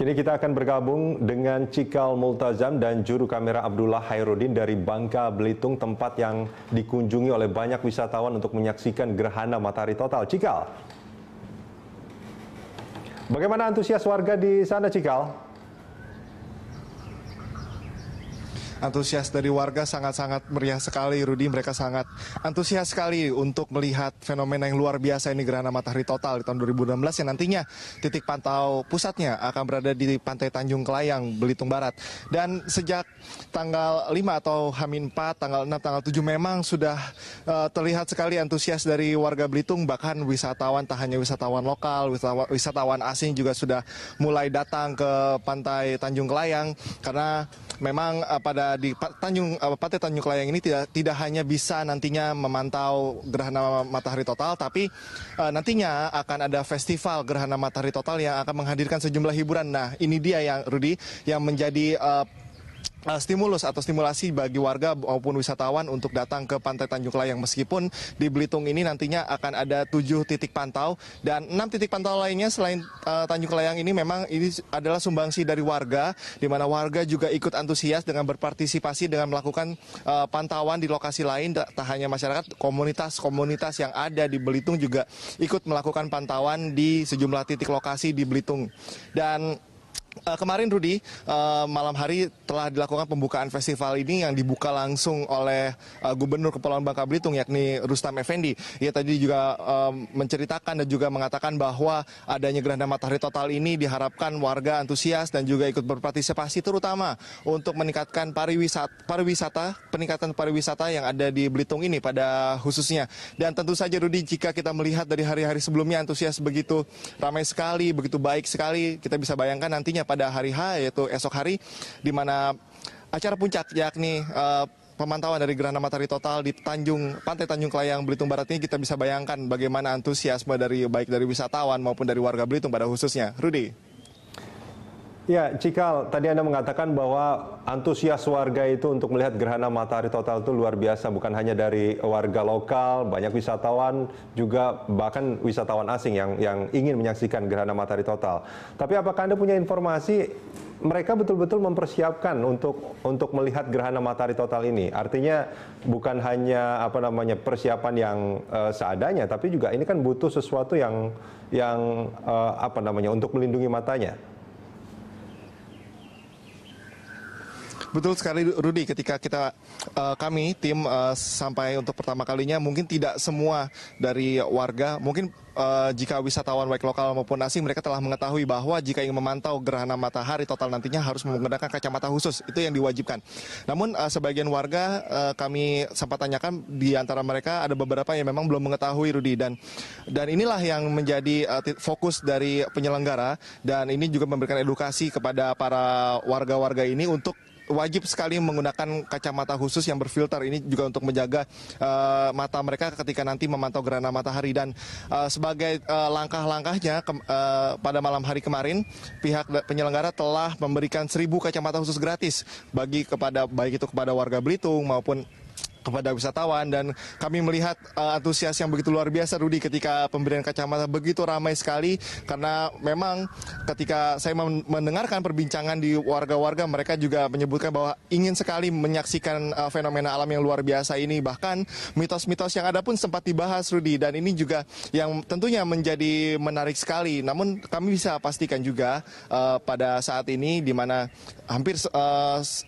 Kini kita akan bergabung dengan Cikal Multazam dan juru kamera Abdullah Hairudin dari Bangka Belitung, tempat yang dikunjungi oleh banyak wisatawan untuk menyaksikan gerhana matahari total. Cikal, bagaimana antusias warga di sana, Cikal? Antusias dari warga sangat-sangat meriah sekali, Rudi. Mereka sangat antusias sekali untuk melihat fenomena yang luar biasa ini, gerhana matahari total di tahun 2016 yang nantinya titik pantau pusatnya akan berada di Pantai Tanjung Kelayang, Belitung Barat. Dan sejak tanggal 5 atau H-4, tanggal 6, tanggal 7 memang sudah terlihat sekali antusias dari warga Belitung. Bahkan wisatawan, tak hanya wisatawan lokal, wisatawan asing juga sudah mulai datang ke Pantai Tanjung Kelayang, karena memang pada di Pantai Tanjung Kelayang ini tidak hanya bisa nantinya memantau gerhana matahari total, tapi nantinya akan ada festival gerhana matahari total yang akan menghadirkan sejumlah hiburan. Nah, ini dia yang Rudi, yang menjadi stimulus atau stimulasi bagi warga maupun wisatawan untuk datang ke Pantai Tanjung Kelayang. Meskipun di Belitung ini nantinya akan ada 7 titik pantau dan 6 titik pantau lainnya selain Tanjung Kelayang ini memang ini adalah sumbangsi dari warga, di mana warga juga ikut antusias dengan berpartisipasi dengan melakukan pantauan di lokasi lain. Tak hanya masyarakat, komunitas-komunitas yang ada di Belitung juga ikut melakukan pantauan di sejumlah titik lokasi di Belitung. Dan kemarin, Rudi, malam hari telah dilakukan pembukaan festival ini yang dibuka langsung oleh Gubernur Kepulauan Bangka Belitung, yakni Rustam Effendi. Ia tadi juga menceritakan dan juga mengatakan bahwa adanya gerhana matahari total ini diharapkan warga antusias dan juga ikut berpartisipasi, terutama untuk meningkatkan peningkatan pariwisata yang ada di Belitung ini pada khususnya. Dan tentu saja, Rudi, jika kita melihat dari hari-hari sebelumnya antusias begitu ramai sekali, begitu baik sekali, kita bisa bayangkan nantinya pada hari H, yaitu esok hari, di mana acara puncak yakni pemantauan dari gerhana matahari total di Pantai Tanjung Kelayang, Belitung Barat ini, kita bisa bayangkan bagaimana antusiasme baik dari wisatawan maupun dari warga Belitung pada khususnya. Rudi. Ya, Cikal, tadi Anda mengatakan bahwa antusias warga itu untuk melihat gerhana matahari total itu luar biasa, bukan hanya dari warga lokal, banyak wisatawan, juga bahkan wisatawan asing yang ingin menyaksikan gerhana matahari total. Tapi apakah Anda punya informasi mereka betul-betul mempersiapkan untuk melihat gerhana matahari total ini? Artinya bukan hanya persiapan yang seadanya, tapi juga ini kan butuh sesuatu yang untuk melindungi matanya. Betul sekali, Rudi. Ketika kami tim sampai untuk pertama kalinya, mungkin tidak semua dari warga, mungkin jika wisatawan baik lokal maupun asing, mereka telah mengetahui bahwa jika ingin memantau gerhana matahari total nantinya harus menggunakan kacamata khusus. Itu yang diwajibkan. Namun sebagian warga kami sempat tanyakan, di antara mereka ada beberapa yang memang belum mengetahui, Rudi, dan inilah yang menjadi fokus dari penyelenggara, dan ini juga memberikan edukasi kepada para warga-warga ini untuk wajib sekali menggunakan kacamata khusus yang berfilter. Ini juga untuk menjaga mata mereka ketika nanti memantau gerhana matahari. Dan sebagai langkah-langkahnya, pada malam hari kemarin pihak penyelenggara telah memberikan 1.000 kacamata khusus gratis baik itu kepada warga Belitung maupun kepada wisatawan. Dan kami melihat antusias yang begitu luar biasa, Rudi, ketika pemberian kacamata begitu ramai sekali, karena memang ketika saya mendengarkan perbincangan di warga-warga, mereka juga menyebutkan bahwa ingin sekali menyaksikan fenomena alam yang luar biasa ini. Bahkan mitos-mitos yang ada pun sempat dibahas, Rudi, dan ini juga yang tentunya menjadi menarik sekali. Namun kami bisa pastikan juga pada saat ini, di mana hampir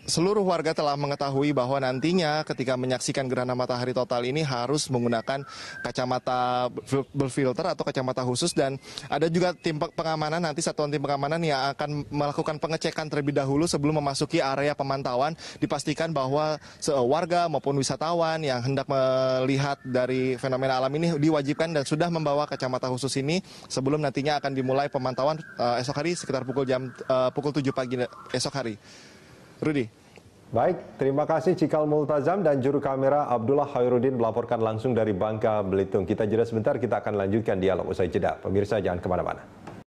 seluruh warga telah mengetahui bahwa nantinya ketika menyaksikan gerhana matahari total ini harus menggunakan kacamata berfilter atau kacamata khusus. Dan ada juga tim pengamanan, nanti satuan tim pengamanan yang akan melakukan pengecekan terlebih dahulu sebelum memasuki area pemantauan. Dipastikan bahwa warga maupun wisatawan yang hendak melihat dari fenomena alam ini diwajibkan dan sudah membawa kacamata khusus ini sebelum nantinya akan dimulai pemantauan esok hari sekitar pukul 7 pagi esok hari. Rudi. Baik, terima kasih Cikal Multazam dan juru kamera Abdullah Hairudin melaporkan langsung dari Bangka Belitung. Kita jeda sebentar, kita akan lanjutkan dialog usai jeda. Pemirsa jangan kemana-mana.